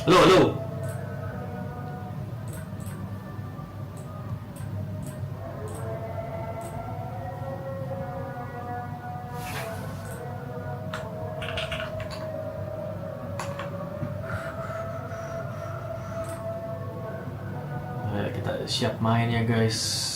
Halo, halo. Ayo kita siap main ya guys.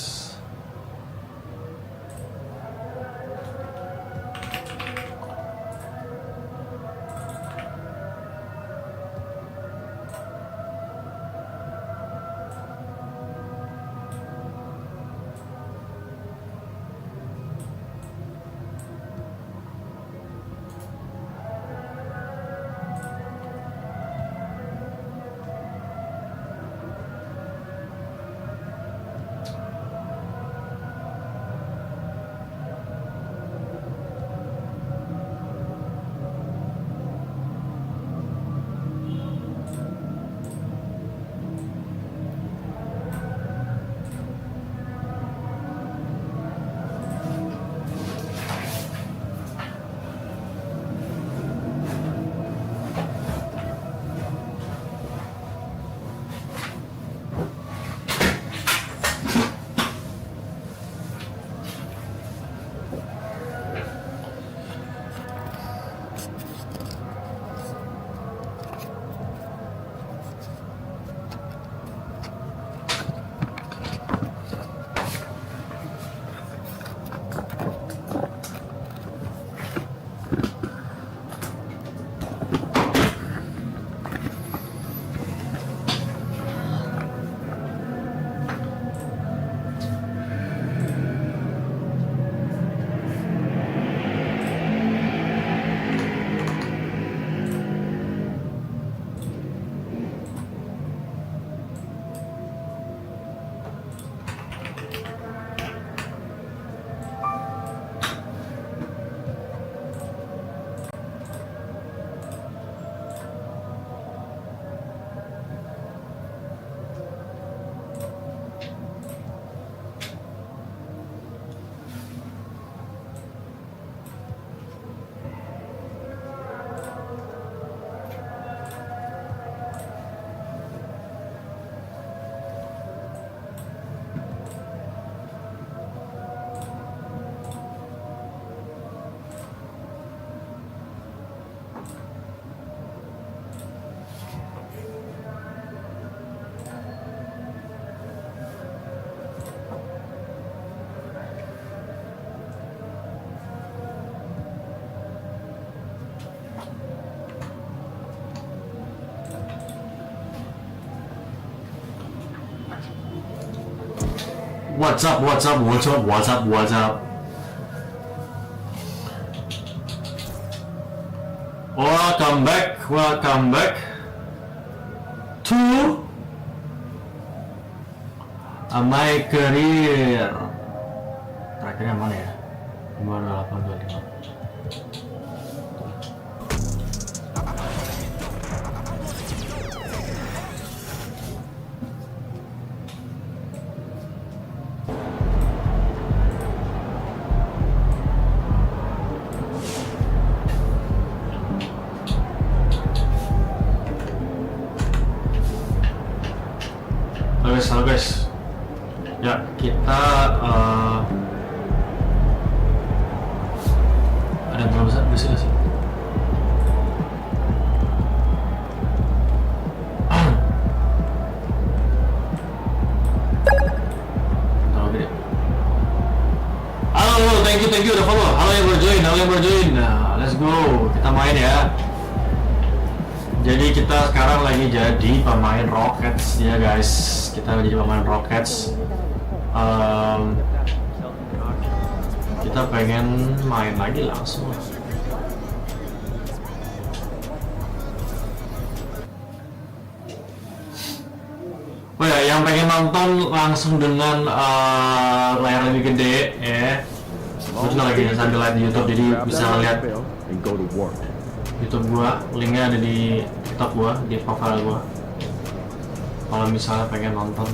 What's up, what's up, what's up, what's up, what's up? Welcome back to my career. Terakhirnya mana ya? 2825. Halo guys, ya kita ada yang belum bisa sih? Halo, thank you udah follow. Halo yang baru join, Nah, let's go, kita main ya. Jadi kita sekarang lagi jadi pemain Rockets ya guys. Kita lagi jadi pemain Rockets. Kita pengen main lagi langsung. Oh ya, yang pengen nonton langsung dengan layar lebih gede ya. Gue juga lagi sambil live di YouTube, jadi bisa lihat YouTube gua, linknya ada di TikTok gua, di profile gua. Kalau misalnya pengen nonton,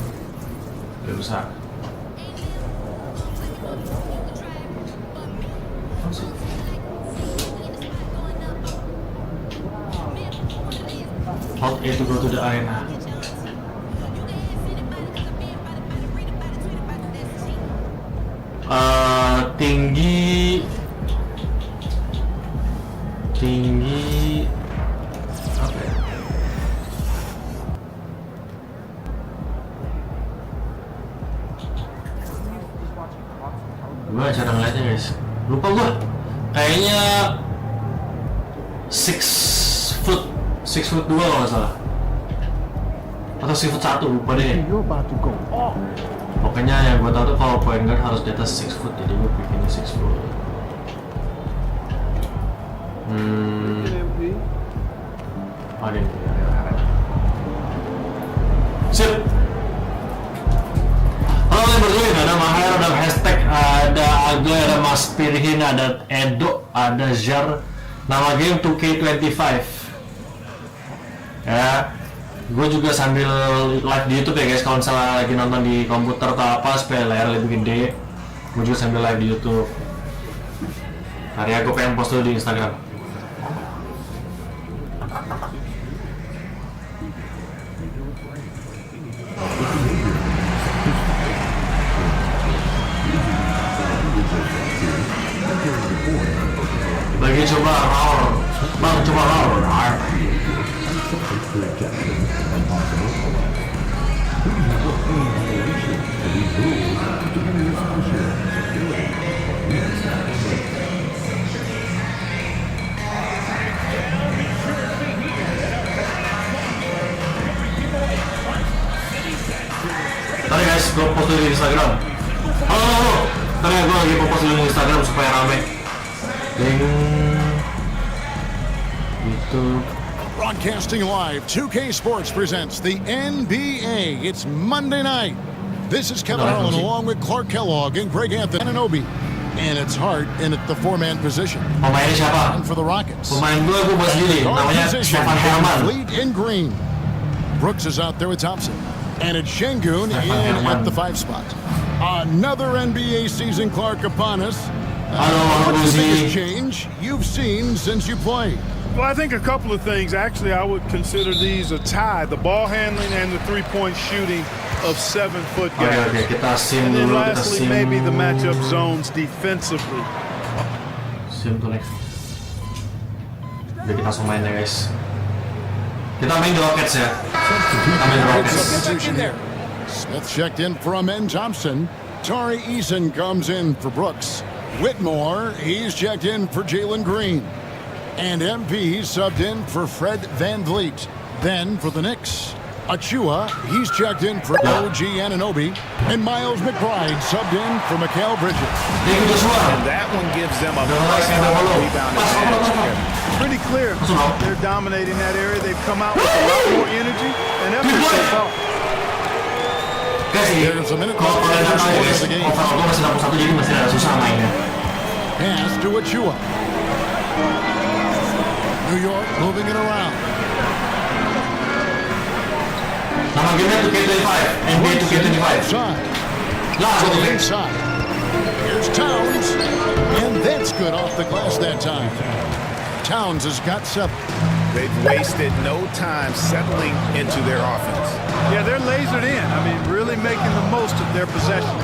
ya bisa. Hold A to go to the arena. Tinggi apa ya? Gua cara ngeliatnya guys, lupa gua. Kayaknya 6 foot 2 kalau nggak salah, atau 6 foot 1, lupa deh. Pokoknya yang gue tahu tuh kalau point guard harus di atas 6 foot, jadi gue bikinnya 6 foot. Ada nih, sip. Halo yang berjoin, ada Maher, ada hashtag, ada Agoy, ada Mas Pirhin, ada Edo, ada Jar. Nama game 2K25. Ya, gue juga sambil live di YouTube ya guys. Kalau misalnya lagi nonton di komputer atau apa supaya layar lebih gede, gue juga sambil live di YouTube. Hari aku pengen post dulu di Instagram. Lagi coba roll, bang coba roll. Tadi guys, gue post di Instagram. Halo. Tadi gue lagi post di Instagram supaya rame. Broadcasting live, 2K Sports presents the NBA. It's Monday night. This is Kevin Harlan along with Clark Kellogg and Greg Anthony and it's Hart in at the four-man position. Pemainnya siapa? And for the Rockets. Pemain gue bahas sendiri, namanya Stefan Herman. Fleet in green. Brooks is out there with Thompson. And it's Şengün in at the 5 spot. Another NBA season, Clark, upon us. What's the biggest change you've seen since you played? Well, I think a couple of things. Actually, I would consider these a tie. The ball handling and the three-point shooting of 7-foot guys. Okay. And then lastly, maybe the matchup zones defensively. Sim tuh next. Udah kita langsung main ya guys. Kita main di Rockets ya. Kita main di Rockets. Smith checked in for Amen Thompson. Tari Eason comes in for Brooks. Whitmore, he's checked in for Jalen Green. And MP subbed in for Fred VanVleet. Then for the Knicks, Achua, he's checked in for OG Anunoby. And Miles McBride subbed in for Mikal Bridges. And that one gives them a rebound advantage. Pretty clear. They're dominating that area. They've come out with a lot more energy and effort so far. There's a minute left in the first quarter of the game. Pass to Achua. New York moving it around. Nama gamenya 2K25, NBA 2K25. To the inside. Here's Towns. And that's good off the glass that time. Towns has got 7. They've wasted no time settling into their offense. Yeah, they're lasered in. I mean, really making the most of their possessions.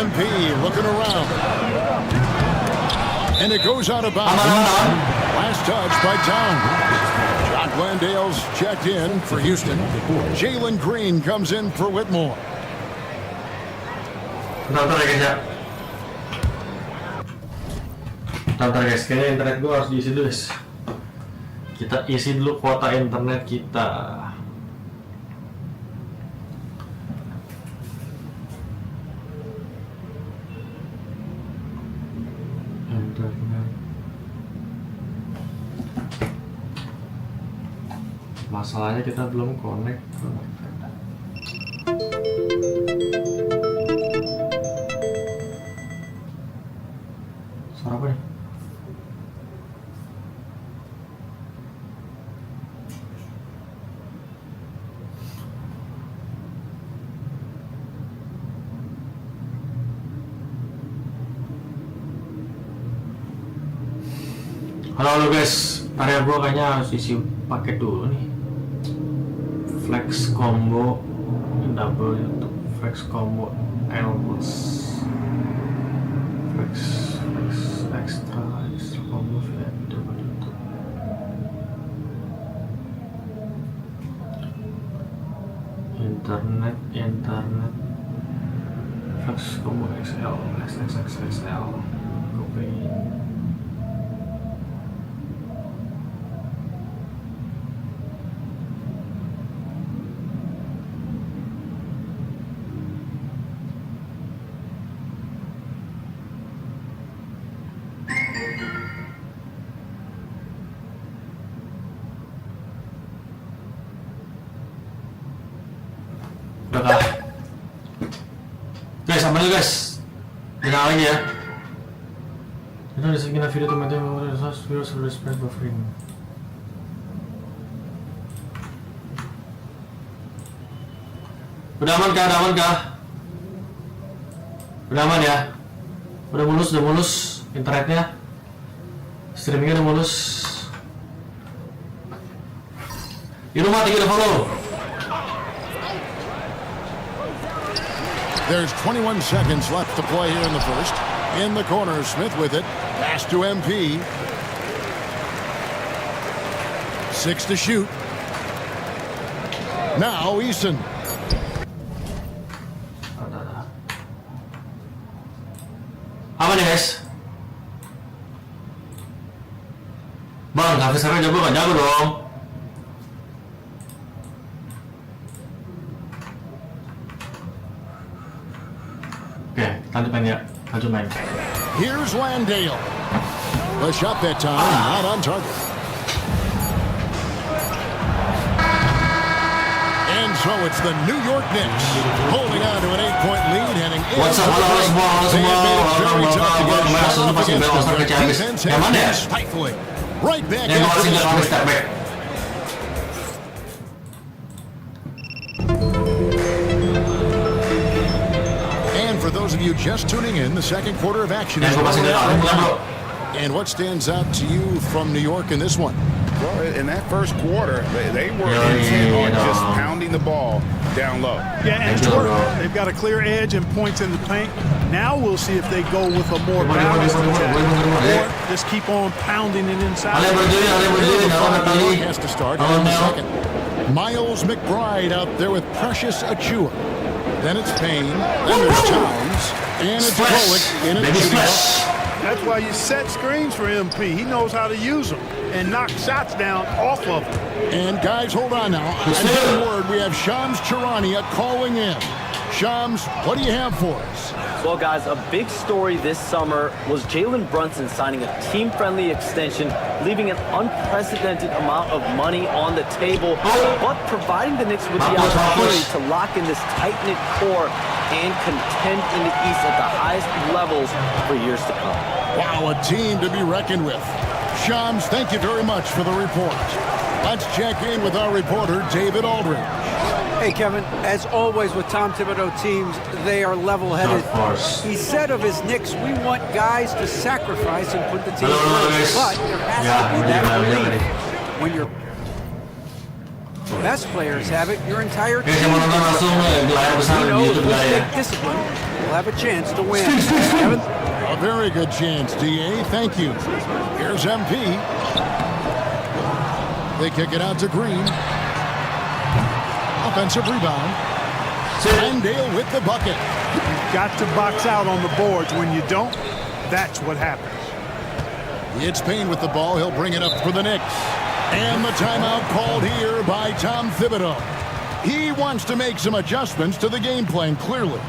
MP looking around. And it goes out of bounds. Last touch by Towns. John Glandale's checked in for Houston. Jalen Green comes in for Whitmore. Bentar guys, kayaknya internet gue harus diisi dulu guys. Kita isi dulu kuota internet kita. Masalahnya kita belum connect. Suara apa nih? Halo guys, area gua kayaknya harus isi paket dulu nih. Flex combo double untuk flex combo L plus flex extra combo double untuk internet flex combo XL XXXL copy. Udah kah? Guys, aman ya guys? Jangan lagi ya. Itu ada segini video teman-teman video sudah spread buffering. Udah aman kah? Udah aman ya? Udah mulus internetnya. Streamingnya udah mulus. Di rumah tinggal follow. There's 21 seconds left to play here in the first. In the corner, Smith with it. Pass to MP. 6 to shoot. Now Eason. Aman ya guys? Bang, grafisnya jago kan? Jago dong. Oke, lanjut main. Here's Landale. The shot that time, not on target. And so it's the New York Knicks holding on to an 8-point lead, heading in. What's up, halo semua. Yang mana ya? Right back Yang after masih nggak step back. For those of you just tuning in, the second quarter of action is and what stands out to you from New York in this one? Well, in that first quarter, they were intent on just pounding the ball down low. Yeah, and they've got a clear edge and points in the paint. Now we'll see if they go with a more balanced attack or just keep on pounding it inside. Has to start in the second. Miles McBride out there with Precious Achua. Then it's Payne, then there's Towns, and it's Bullock in a splash. That's why you set screens for MP. He knows how to use them and knock shots down off of them. And guys, hold on now. I get a word. We have Shams Charania calling in. Shams, what do you have for us? Well, guys, a big story this summer was Jalen Brunson signing a team-friendly extension, leaving an unprecedented amount of money on the table, but providing the Knicks with the opportunity to lock in this tight-knit core and contend in the East at the highest levels for years to come. Wow, a team to be reckoned with. Shams, thank you very much for the report. Let's check in with our reporter, David Aldridge. Hey, Kevin, as always with Tom Thibodeau teams, they are level-headed. He said of his Knicks, we want guys to sacrifice and put the team first, but there has to be that belief. When your best players have it, your entire team take discipline, will have a chance to win. Kevin? A very good chance, D.A. Thank you. Here's MP. They kick it out to Green. Offensive rebound. Landale with the bucket. You've got to box out on the boards. When you don't, that's what happens. It's Payne with the ball. He'll bring it up for the Knicks. And the timeout called here by Tom Thibodeau. He wants to make some adjustments to the game plan, clearly.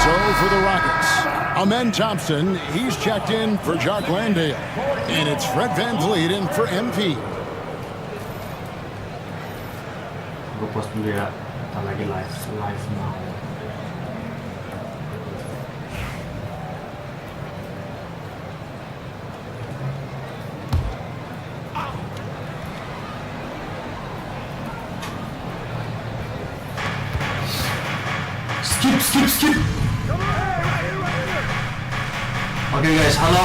So for the Rockets, Amen Thompson, he's checked in for Jock Landale. And it's Fred VanVleet in for MP. Gue post dulu ya, kita lagi live now. Skip. Oke guys, halo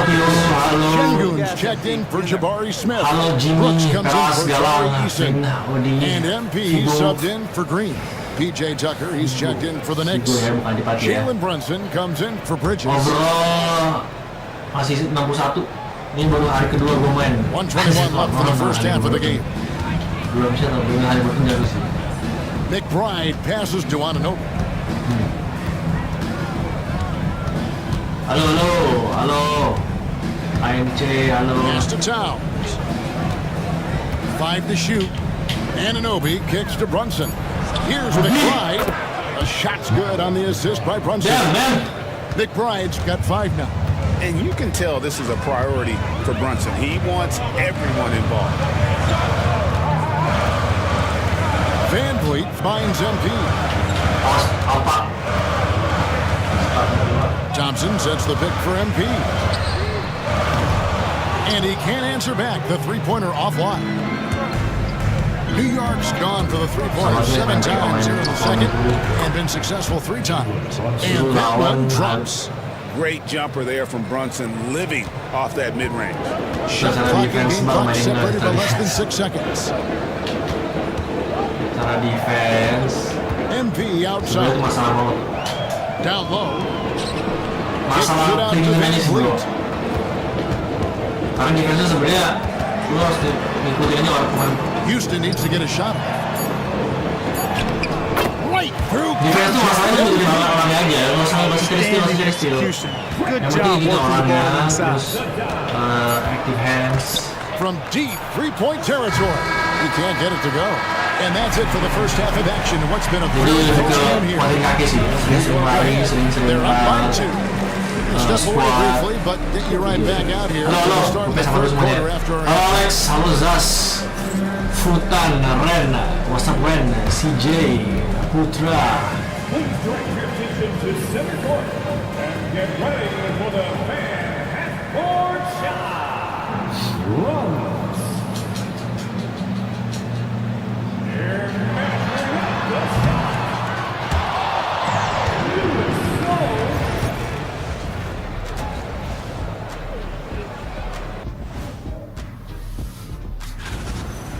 Tio, halo. Shengun's checked in for Jabari Smith. Halo Jimmy, Brooks comes in Keras for Galang, Tari Eason. Odi, And MP subbed in for Green. PJ Tucker, he's checked in for the Knicks. Jalen Brunson comes in for Bridges. Ngobrol masih 61. Ini baru hari kedua gue main. 121 left for the first half of the game. Belum bisa tau, belum hari berpenjara sih. McBride passes to Anunoby. Halo. AMC, halo. Pass to Towns. 5 to shoot. Anunoby kicks to Brunson. Here's McBride. A shot's good on the assist by Brunson. Damn, man. McBride's got 5 now. And you can tell this is a priority for Brunson. He wants everyone involved. Van Vliet finds MP. Apa? Thompson sets the pick for MP. And he can't answer back the three-pointer offline. New York's gone for the three-pointer 7 times here in the second and been successful 3 times. And that one drops. Great jumper there from Brunson, living off that mid-range. Shot clock and game clock separated by less than 6 seconds. Cara defense. MP Itu outside. masalah banget. Down low. Masalah clean ini sih bro. Karena defense sebenarnya lu harus ngikutin aja orang pemain. Houston needs to get a shot. Right through. Defense tuh masalahnya ngikutin orangnya aja. Masalah masih dari steal. Good Yang job penting gitu working the orangnya, ball inside. terus active hands. From deep three-point territory. He can't get it to go. And that's it for the first half of action. What's been a Jadi very lebih close ke game here. paling kaki sih. Sering lari, sering They're up by 2. Step away squad. briefly, but get you right back out here. Halo, We'll start oke the sama third semuanya. quarter after our Halo Alex, halo Zas, Futan, Ren, what's up Ren, CJ, Putra. Please direct your attention to center court and get ready for the fan half-court shot. Runs. They're measuring up the shot.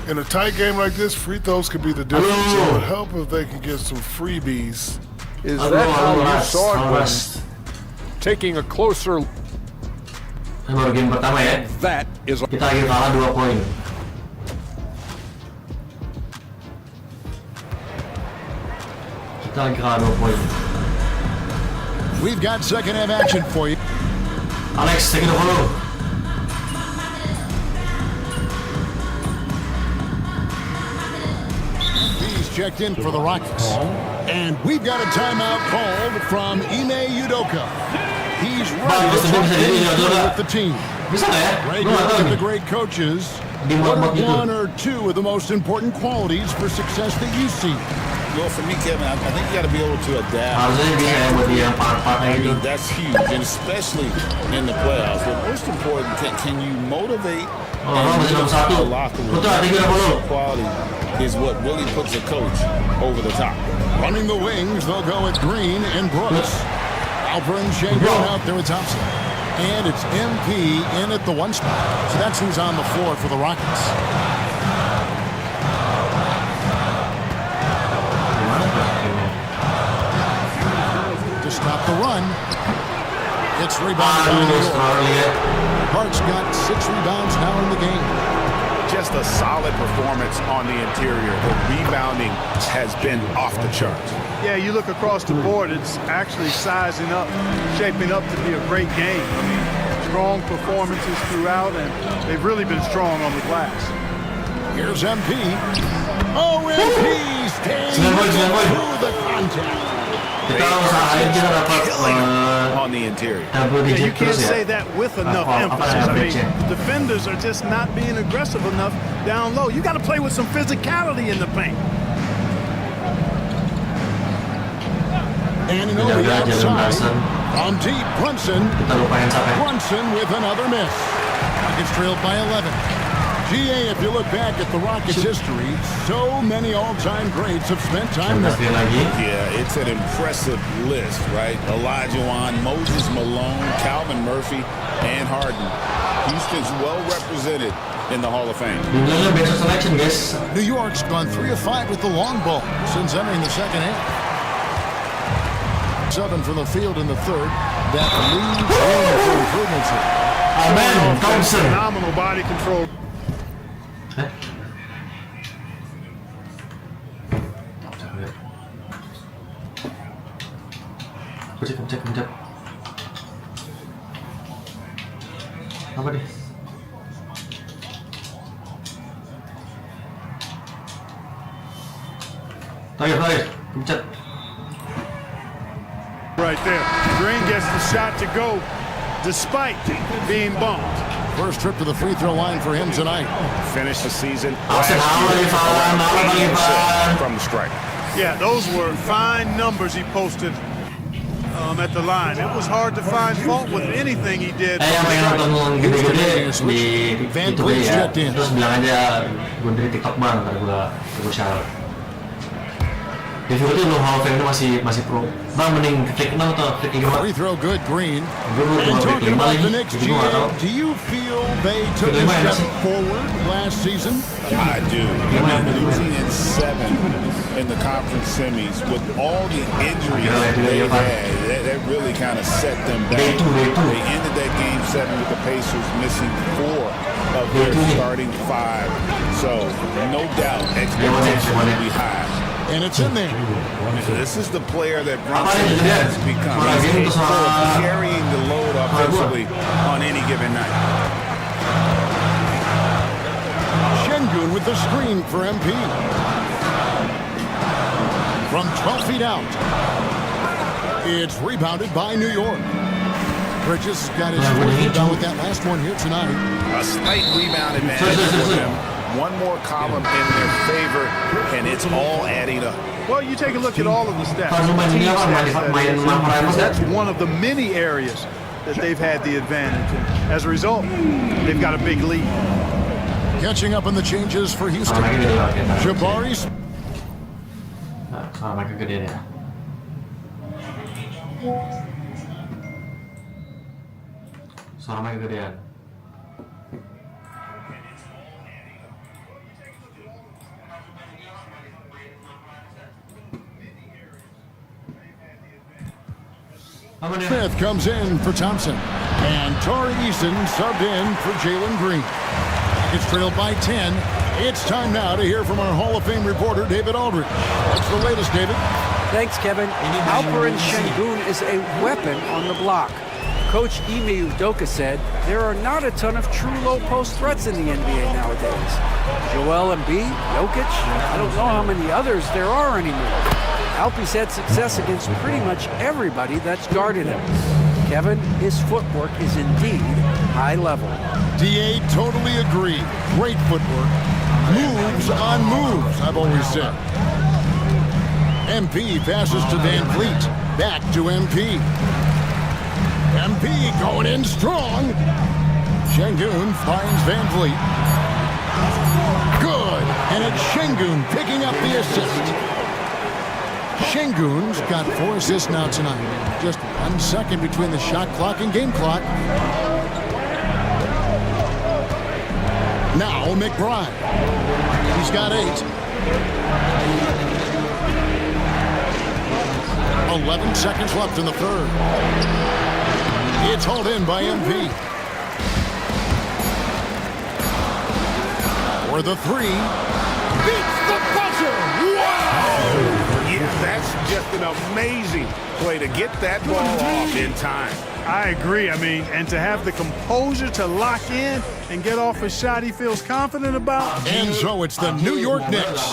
In a tight game like this, free throws could be the difference. It would help if they could get some freebies. Is that how you saw it when Ras. taking a closer Ini baru game pertama ya. that is Kita lagi kalah 2 poin. Kita lagi kalah 2 poin. We've got second half action for you. Alex, take it follow. He's checked in for the Rockets. And we've got a timeout called from Ime Udoka. He's ready to talk things through with the team. Bisa nggak ya? Great Gue nggak work tahu with nih. the great coaches. Di What mod-mod are gitu. one or two of the most important qualities for success that you see? Well, for me, Kevin, I think you got to be able to adapt. Harusnya bisa ya buat dia yang part-partnya I gitu. mean, that's huge, and especially in the playoffs. But most important, can you motivate Oh, masih nomor 1. the locker room? Putra, take it follow. Quality is what really puts a coach over the top. Running the wings, they'll go with Green and Brooks. Alper and Shengun out there with Thompson. And it's MP in at the 1 spot. So that's who's on the floor for the Rockets. To stop the run. It's rebounded by New Aduh, York. setelah lihat. Hart's got 6 rebounds now in the game. Just a solid performance on the interior. The rebounding has been off the charts. Yeah, you look across the board, it's actually sizing up, shaping up to be a great game. I mean, strong performances throughout, and they've really been strong on the glass. Here's MP. Oh, MP stands through the contact. Kita usahain kita dapat On the interior. double Yeah, digit you can't terus ya. say that with enough Apa emphasis. I mean, average-nya? the defenders are just not being aggressive enough down low. You got to play with some physicality in the paint. And Jaga over Jalen outside. Brunson. On deep, Brunson. Kita lupain sampai. Brunson with another miss. Rockets trailed by 11. GA, if you look back at the Rockets' history, so many all-time greats have spent time there. Yeah, it's an impressive list, right? Olajuwon, Moses Malone, Calvin Murphy, and Harden. Houston's well represented in the Hall of Fame. New York's gone 3 of 5 with the long ball since entering the second half. 7 from the field in the third. That leaves room for improvements here. Amen, Thompson. Phenomenal body control. Pencet. Apa deh? Terakhir, pencet. Right there. Green gets the shot to go despite being bumped. First trip to the free throw line for him tonight. Finished the season Ivan. from the stripe. Yeah, those were fine numbers he posted at the line. It was hard to find fault with anything he did. Yang pengen nonton gede-gede di itu ya. Terus bilang aja gue dari TikTok bang, ntar gue share. Di video itu lo Hall of Fame itu masih pro. Bang mending klik 6 atau klik 5. Free throw good, Green. Gue And mau talking klik 5 about the lagi. Knicks, Jadi gue nggak tahu. do you feel they took a step forward last season? I do. Losing in 7 in the conference semis with all the injuries they had, that really kind of set them back. They ended that game 7 with the Pacers missing 4 of their starting 5. So, no doubt, expectations will be high. And it's in there. This is the player that Brunson has become. He's capable of carrying the load offensively on any given night. Şengün with the screen for MP. From 12 feet out. It's rebounded by New York. Bridges got his fourth rebound with that last one here tonight. A slight rebound advantage for them. One more column in their favor, and it's all adding up. Well, you take a look at all of the stats. Team stats, that is. That's one of the many areas that they've had the advantage. And as a result, they've got a big lead. Catching up on the changes for Houston. Jabari. Suara mereka gede ya. Suara mereka gedean. Smith comes in for Thompson. And Tari Eason subbed in for Jalen Green. It's trailed by 10. It's time now to hear from our Hall of Fame reporter, David Aldridge. What's the latest, David? Thanks, Kevin. Alperen Şengün is a weapon on the block. Coach Ime Udoka said there are not a ton of true low-post threats in the NBA nowadays. Joel Embiid, Jokic, I don't know how many others there are anymore. Alpe's had success against pretty much everybody that's guarded him. Kevin, his footwork is indeed high level. DA totally agree. Great footwork. Moves on moves, I've always said. MP passes to Van Vliet. Back to MP. MP going in strong. Şengün finds Van Vliet. Good. And it's Şengün picking up the assist. Şengün's got 4 assists now tonight. Just 1 second between the shot clock and game clock. Now McBride. He's got 8. 11 seconds left in the third. It's hauled in by MP. For the 3. Beats the buzzer! Wow! Yeah, that's just an amazing play to get that ball off in time. I agree. I mean, and to have the composure to lock in and get off a shot he feels confident about. And so it's the New York Knicks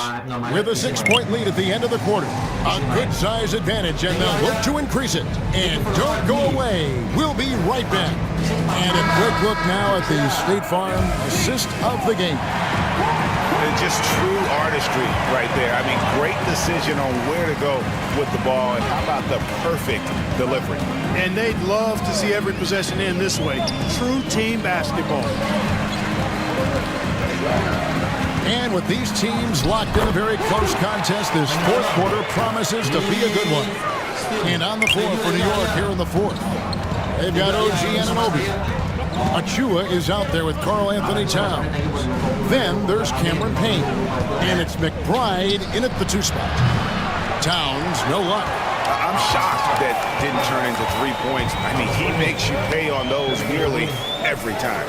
with a 6-point lead at the end of the quarter. A good size advantage, and they'll look to increase it. And don't go away. We'll be right back. And a quick look now at the State Farm assist of the game. It's just true artistry right there. I mean, great decision on where to go with the ball, and how about the perfect delivery? And they'd love to see every possession end this way. True team basketball. And with these teams locked in a very close contest, this fourth quarter promises to be a good one. And on the floor for New York here in the fourth, they've got OG Anunoby. Achua is out there with Karl Anthony Towns. Then there's Cameron Payne. And it's McBride in at the 2 spot. Towns, no luck. I'm shocked that didn't turn into 3 points. I mean, he makes you pay on those nearly every time.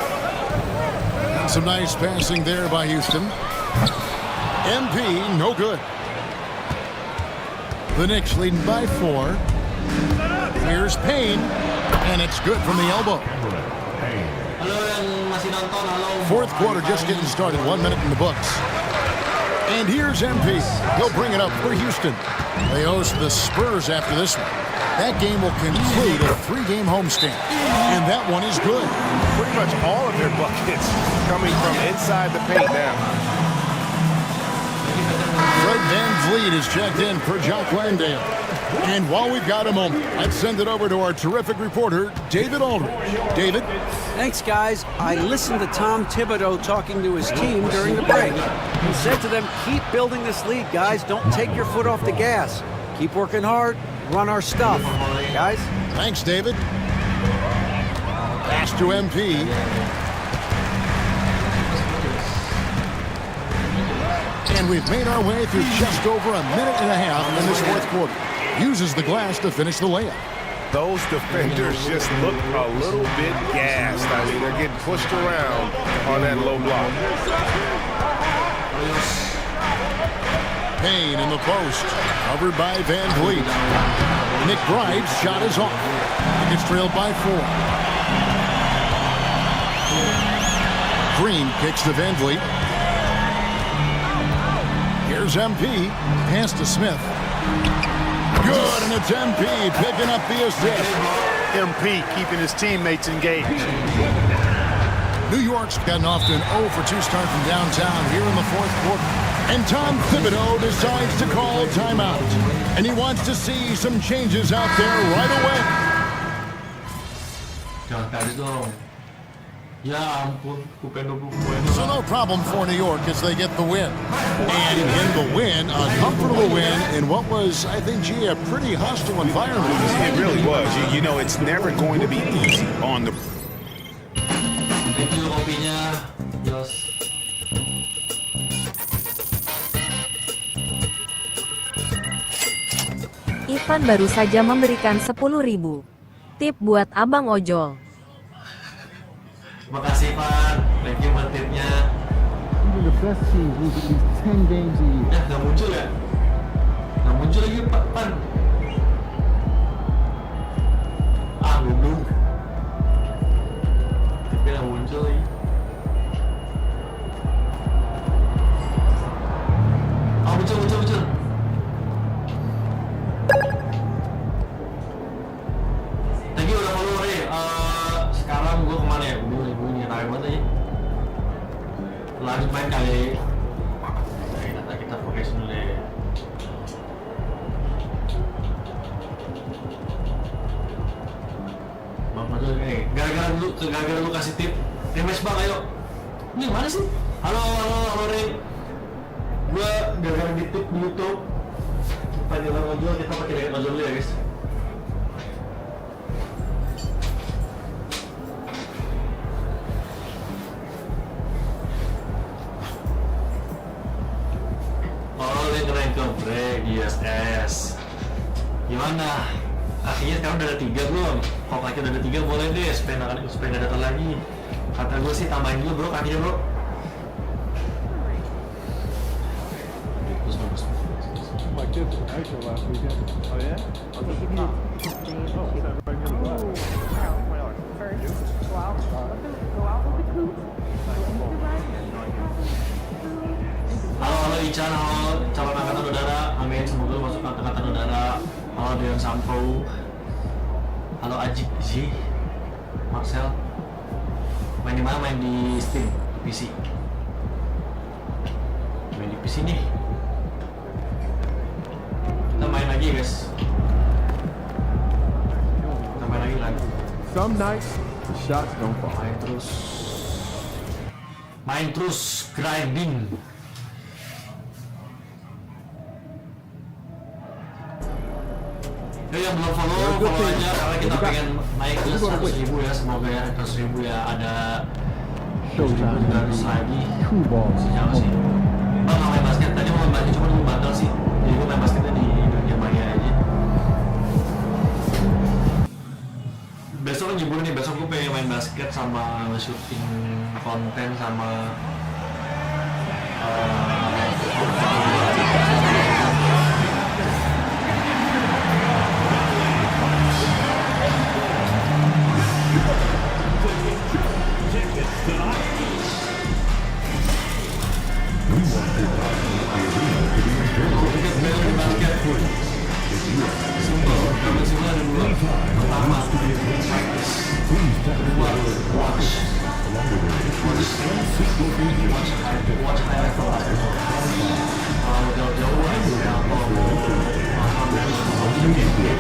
Some nice passing there by Houston. MP, no good. The Knicks leading by 4. Here's Payne, and it's good from the elbow. Fourth quarter just getting started, 1 minute in the books. And here's MP. He'll bring it up for Houston. They host the Spurs after this one. That game will conclude a 3-game homestand. And that one is good. Pretty much all of their buckets coming from inside the paint now. Fred VanVleet is checked in for Jock Landale. And while we've got a moment, let's send it over to our terrific reporter, David Aldridge. David? Thanks, guys. I listened to Tom Thibodeau talking to his team during the break. He said to them, keep building this lead, guys. Don't take your foot off the gas. Keep working hard. Run our stuff. Guys? Thanks, David. Pass to MP. And we've made our way through just over a minute and a half in this fourth quarter. Uses the glass to finish the layup. Those defenders just look a little bit gassed. I mean, they're getting pushed around on that low block. Payne in the post, covered by VanVleet. McBride's shot is off. It's trailed by 4. Green kicks to VanVleet. Here's MP. Pass to Smith. Good, and it's MP picking up the assist. MP keeping his teammates engaged. New York's gotten off to an 0-for-2 start from downtown here in the fourth quarter. And Tom Thibodeau decides to call timeout. And he wants to see some changes out there right away. So no problem for New York as they get the win. And in the win, a comfortable win in what was, I think, gee, a pretty hostile environment. It really was. You know, it's never going to be easy on the... Thank you kopinya, Jos. Ivan baru saja memberikan 10.000 tip buat Abang Ojol. Makasih, Pak. Thank you buat tipnya. The best teams lose at least 10 games a year. Ya, nggak muncul ya? Nggak muncul lagi, Pak. Pan. Goblok. Tipnya nggak muncul lagi. Muncul. Thank you udah follow, Ray. Sekarang gue kemana ya? Gue ini rame banget aja. Lanjut main kali. Nah, kita fokus dulu deh. Gara-gara lu kasih tip rematch bang, ayo. Ini mana sih? Halo Ray. Gue gara-gara di tip di YouTube panggilan ojol, kita pakai dari ojol dulu ya guys. Break ISS. Gimana? Akhirnya sekarang udah ada 3 belum? Kalau kaki udah ada 3 boleh deh, supaya nggak datang lagi. Kata gue sih tambahin dulu bro, kakinya bro. My kids were nice last weekend. Oh yeah? Halo Ican, halo calon angkatan udara. Amin, semoga lu masuk angkatan udara. Halo Deon Sampo. Halo Ajik Z. Marcel. Main di mana? Main di Steam, PC. Main di PC nih. Kita main lagi guys. Kita main lagi. Some nights the shots don't fall. Main terus. Main terus grinding. Yang belum follow aja karena kita pengen naik ke 100.000 ya, semoga ya 100.000 ya, ada 200 lagi. Sinyal sih. Bang main basket tadi mau main basket cuma mau batal sih. Jadi gue main basketnya di dunia maya aja. Besok kan jebur nih, besok gue pengen main basket sama syuting konten sama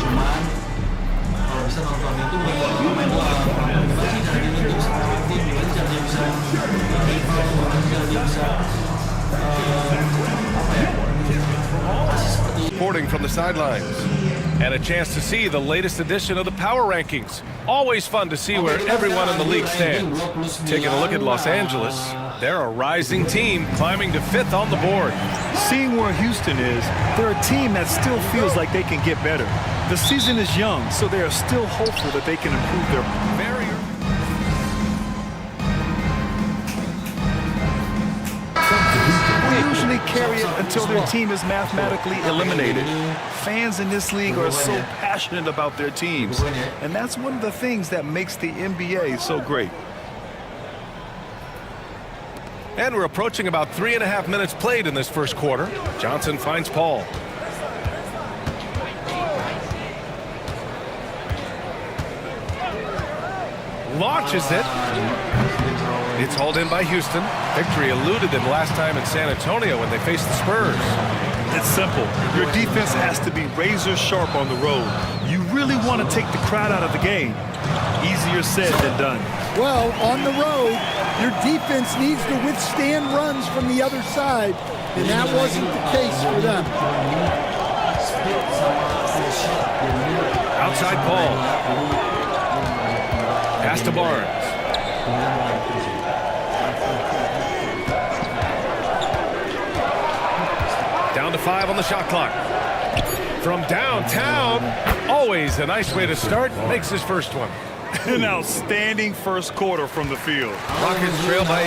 cuman kalau bisa nonton itu bukan main bola, gimana sih cara dia untuk seperti gimana cara dia bisa gimana cara dia bisa apa ya kasih seperti reporting from the sidelines. And a chance to see the latest edition of the power rankings. Always fun to see where everyone in the league stands. Taking a look at Los Angeles, they're a rising team climbing to 5th on the board. Seeing where Houston is, they're a team that still feels like they can get better. The season is young, so they are still hopeful that they can improve their barrier. They usually carry it until their team is mathematically eliminated. Fans in this league are so passionate about their teams, and that's one of the things that makes the NBA so great. And we're approaching about 3.5 minutes played in this first quarter. Johnson finds Paul. Launches it. It's hauled in by Houston. Victory eluded them last time in San Antonio when they faced the Spurs. It's simple. Your defense has to be razor sharp on the road. You really want to take the crowd out of the game. Easier said than done. Well, on the road, your defense needs to withstand runs from the other side, and that wasn't the case for them. Outside Paul. Pass to Barnes. Down to 5 on the shot clock. From downtown, always a nice way to start. Makes his first one. An outstanding first quarter from the field. Rockets trail by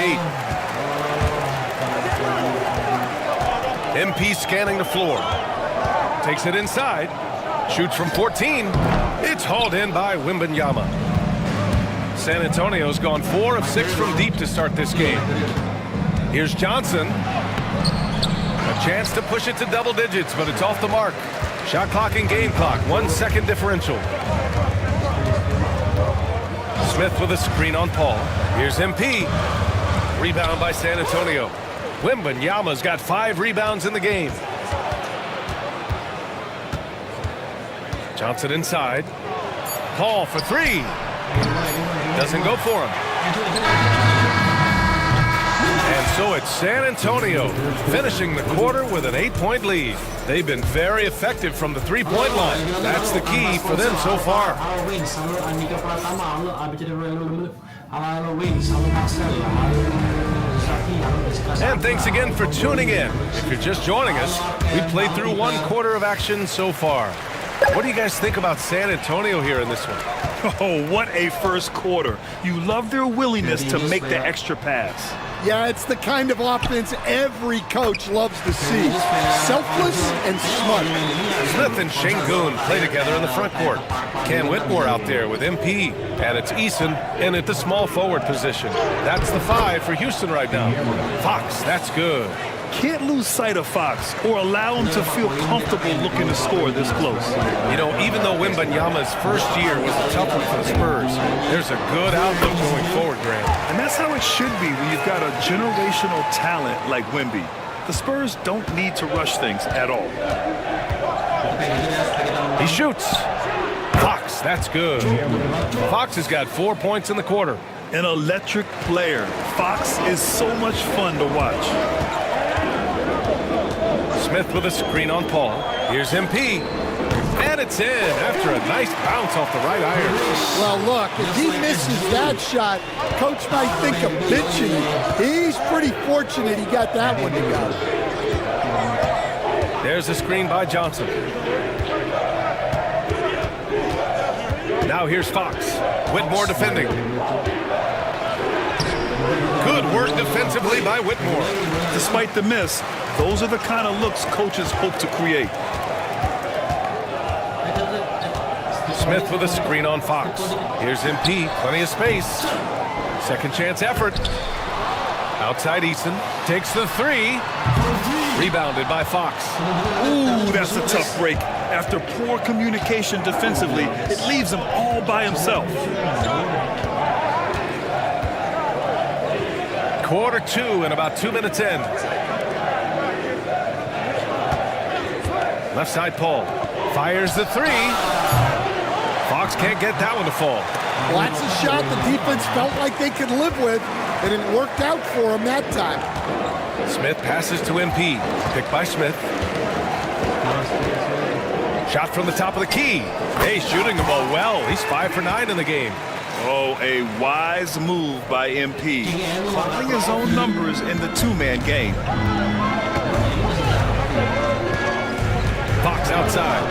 8. MP scanning the floor. Takes it inside. Shoots from 14. It's hauled in by Wembanyama. San Antonio's gone 4 of 6 from deep to start this game. Here's Johnson. A chance to push it to double digits, but it's off the mark. Shot clock and game clock, 1 second differential. Smith with a screen on Paul. Here's MP. Rebound by San Antonio. Wembanyama's got 5 rebounds in the game. Johnson inside. Paul for 3. Doesn't go for him. And so it's San Antonio finishing the quarter with an 8-point lead. They've been very effective from the three-point line. That's the key for them so far. And thanks again for tuning in. If you're just joining us, we played through 1 quarter of action so far. What do you guys think about San Antonio here in this one? Oh, what a first quarter. You love their willingness to make the extra pass. Yeah, it's the kind of offense every coach loves to see. Selfless and smart. Smith and Şengün play together in the front court. Cam Whitmore out there with MP. And it's Eason in at the small forward position. That's the 5 for Houston right now. Fox, that's good. Can't lose sight of Fox or allow him to feel comfortable looking to score this close. You know, even though Wembanyama's first year was a tough one for the Spurs, there's a good outlook going forward, Grant. And that's how it should be when you've got a generational talent like Wemby. The Spurs don't need to rush things at all. He shoots. Fox, that's good. Fox has got 4 points in the quarter. An electric player. Fox is so much fun to watch. Smith with a screen on Paul. Here's MP. And it's in after a nice bounce off the right iron. Well, look, if he misses that shot, coach might think of bitching him. He's pretty fortunate he got that one to go. There's a screen by Johnson. Now here's Fox. Whitmore defending. Good work defensively by Whitmore. Despite the miss, those are the kind of looks coaches hope to create. Smith with a screen on Fox. Here's MP, plenty of space. Second chance effort. Outside Eason, takes the three. Rebounded by Fox. Ooh, that's a tough break. After poor communication defensively, it leaves him all by himself. Quarter two and about 2 minutes in. Left side Paul. Fires the three. Fox can't get that one to fall. Well, that's a shot the defense felt like they could live with, and it worked out for him that time. Smith passes to MP. Picked by Smith. Shot from the top of the key. Hey, shooting the ball well. He's 5 for 9 in the game. Oh, a wise move by MP. Calling his own numbers in the two-man game. Fox outside.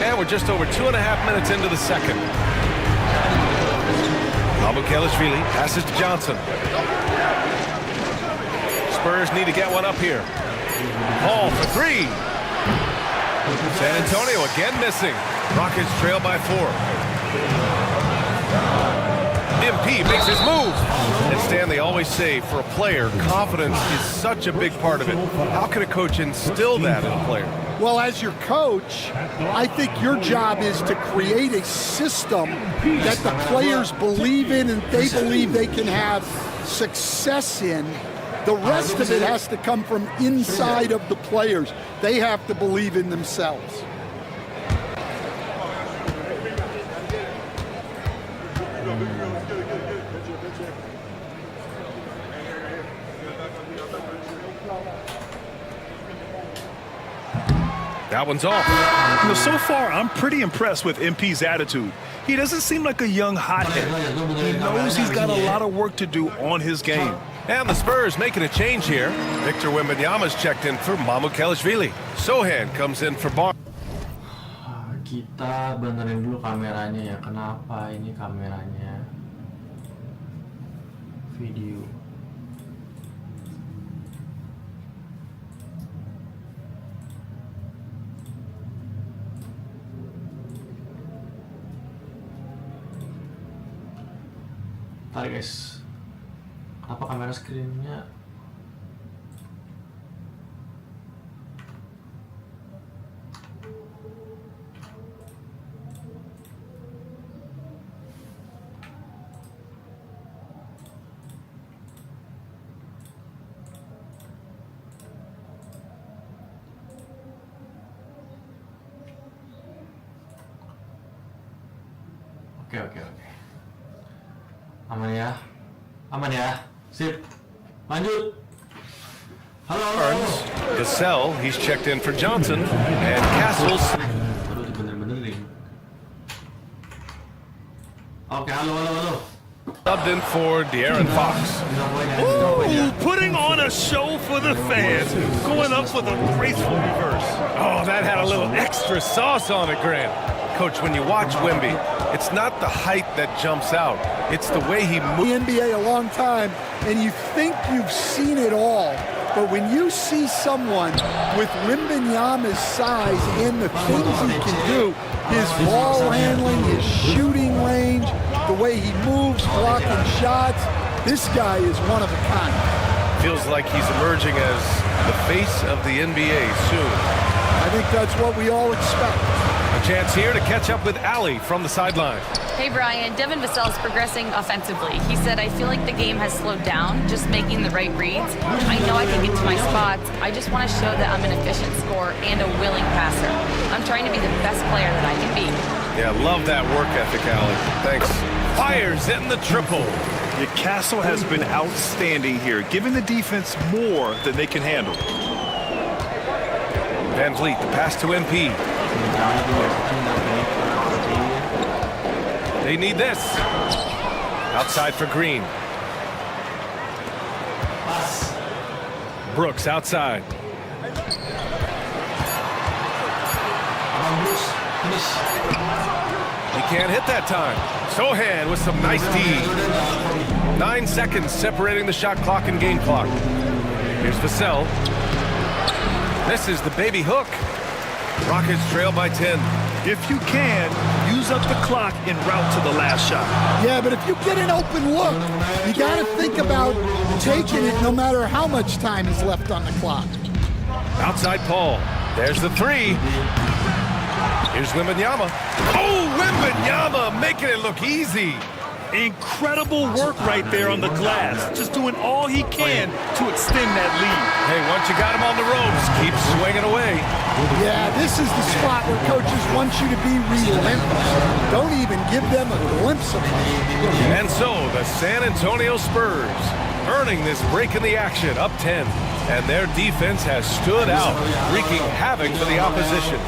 And we're just over 2.5 minutes into the second. Mamukelashvili passes to Johnson. Spurs need to get one up here. Paul for three. San Antonio again missing. Rockets trail by 4. MP makes his move. And Stan, they always say for a player, confidence is such a big part of it. How can a coach instill that in a player? Well, as your coach, I think your job is to create a system that the players believe in and they believe they can have success in. The rest of it has to come from inside of the players. They have to believe in themselves. That one's off. You know, so far, I'm pretty impressed with MP's attitude. He doesn't seem like a young hothead. He knows he's got a lot of work to do on his game. And the Spurs making a change here. Victor Wembanyama's checked in for Mamukelashvili. Sohan comes in for Bar. Kita benerin dulu kameranya ya. Kenapa ini kameranya video? Bentar guys, kenapa kamera screennya Oke. Aman ya, sip, lanjut. Halo. Gasell, he's checked in for Johnson, and Castles. Baru dibener-benerin. Oke, halo. Subbed in for De'Aaron Fox. Ooh, putting on a show for the fans, going up with a graceful reverse. Oh, that had a little extra sauce on it, Grant. Coach, when you watch Wemby, it's not the height that jumps out. It's the way he moves. The NBA a long time, and you think you've seen it all. But when you see someone with Wembanyama's size and the things he can do, his ball handling, his shooting range, the way he moves, blocking shots, this guy is one of a kind. Feels like he's emerging as the face of the NBA soon. I think that's what we all expect. A chance here to catch up with Allie from the sideline. Hey, Brian. Devin Vassell is progressing offensively. He said, I feel like the game has slowed down, just making the right reads. I know I can get to my spots. I just want to show that I'm an efficient scorer and a willing passer. I'm trying to be the best player that I can be. Yeah, love that work ethic, Allen. Thanks. Fires in the triple. Yeah, Castle has been outstanding here, giving the defense more than they can handle. Van Vliet, the pass to MP. They need this. Outside for Green. Brooks outside. He can't hit that time. Sohan with some nice D. 9 seconds separating the shot clock and game clock. Here's Vassell. This is the baby hook. Rockets trail by 10. If you can, use up the clock en route to the last shot. Yeah, but if you get an open look, you got to think about taking it no matter how much time is left on the clock. Outside Paul. There's the three. Here's Wembanyama. Oh, Wembanyama making it look easy. Incredible work right there on the glass. Just doing all he can to extend that lead. Hey, once you got him on the ropes, keep swinging away. Yeah, this is the spot where coaches want you to be relentless. Don't even give them a glimpse of it. And so the San Antonio Spurs earning this break in the action, up 10. And their defense has stood out, wreaking havoc for the opposition.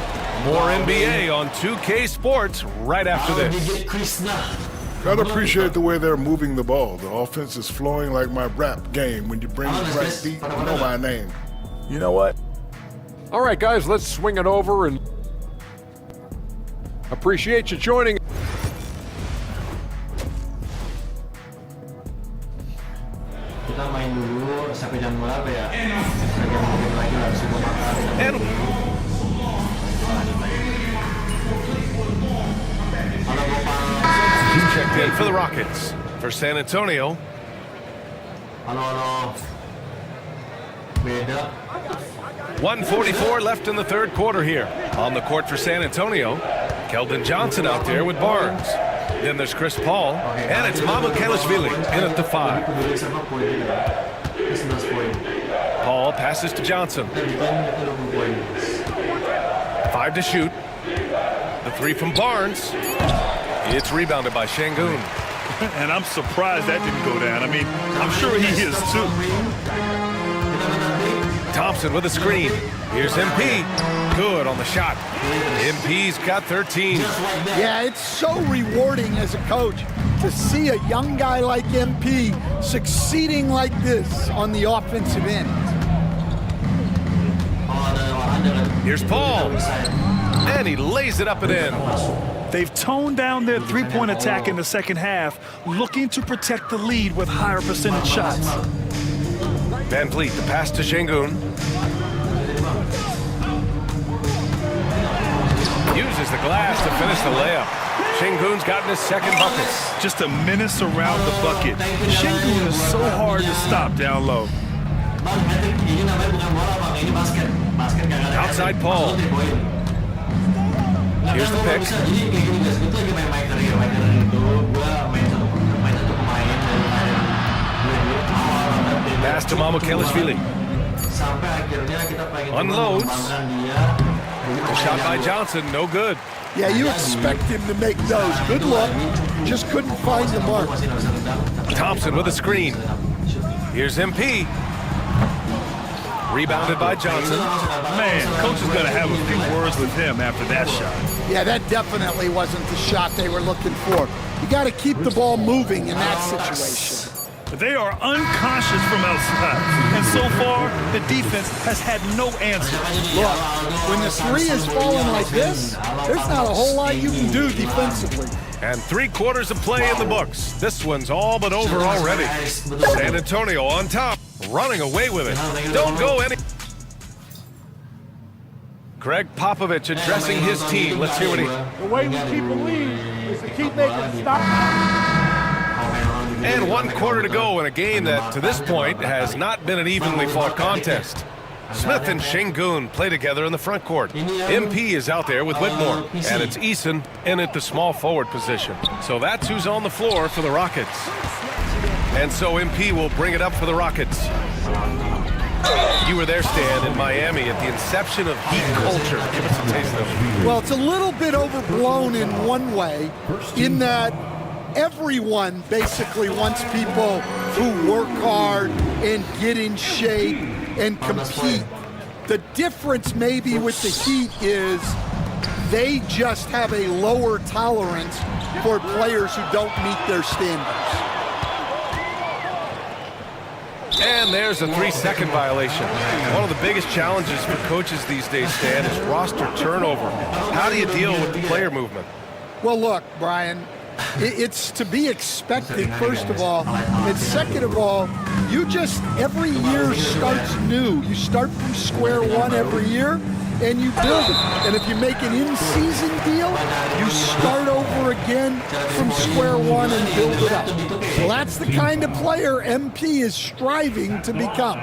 More NBA on 2K Sports right after this. Gotta appreciate the way they're moving the ball. The offense is flowing like my rap game. When you bring the right beat, you know my name. You know what? All right, guys, let's swing it over and appreciate you joining. Kita main dulu sampai jam berapa ya? Sampai jam lagi harus gua makan. Checked in for the Rockets. For San Antonio. Halo. Beda. 1:44 left in the third quarter here. On the court for San Antonio. Keldon Johnson out there with Barnes. Then there's Chris Paul. And it's Mamukelashvili in at the 5. Paul passes to Johnson. 5 to shoot. The 3 from Barnes. It's rebounded by Şengün. And I'm surprised that didn't go down. I mean, I'm sure he is too. Thompson with a screen. Here's MP. Good on the shot. MP's got 13. Yeah, it's so rewarding as a coach to see a young guy like MP succeeding like this on the offensive end. Here's Paul. And he lays it up and in. They've toned down their three-point attack in the second half, looking to protect the lead with higher percentage shots. Van Vliet, the pass to Şengün. Uses the glass to finish the layup. Şengün's gotten his second bucket. Just a menace around the bucket. Şengün is so hard to stop down low. Outside Paul. Here's the pick. Pass to Mamukelashvili. Unloads. The shot by Johnson, no good. Yeah, you expect him to make those. Good luck. Just couldn't find the mark. Thompson with a screen. Here's MP. Rebounded by Johnson. Man, coach is going to have a few words with him after that shot. Yeah, that definitely wasn't the shot they were looking for. You got to keep the ball moving in that situation. They are unconscious from outside, and so far, the defense has had no answer. Look, when the 3 is falling like this, there's not a whole lot you can do defensively. And 3 quarters of play in the books. This one's all but over already. San Antonio on top, running away with it. Don't go any... Greg Popovich addressing his team. Let's hear what he... The way we keep the lead is to keep making stops. And 1 quarter to go in a game that, to this point, has not been an evenly fought contest. Smith and Şengün play together in the front court. MP is out there with Whitmore, and it's Eason in at the small forward position. So that's who's on the floor for the Rockets. And so MP will bring it up for the Rockets. You were there, Stan, in Miami at the inception of Heat culture. Give us a taste of it. Well, it's a little bit overblown in one way, in that everyone basically wants people who work hard and get in shape and compete. The difference maybe with the Heat is they just have a lower tolerance for players who don't meet their standards. And there's a 3-second violation. One of the biggest challenges for coaches these days, Stan, is roster turnover. How do you deal with the player movement? Well, look, Brian, it's to be expected, first of all. And second of all, you just, every year starts new. You start from square one every year, and you build it. And if you make an in-season deal, you start over again from square one and build it up. Well, that's the kind of player MP is striving to become.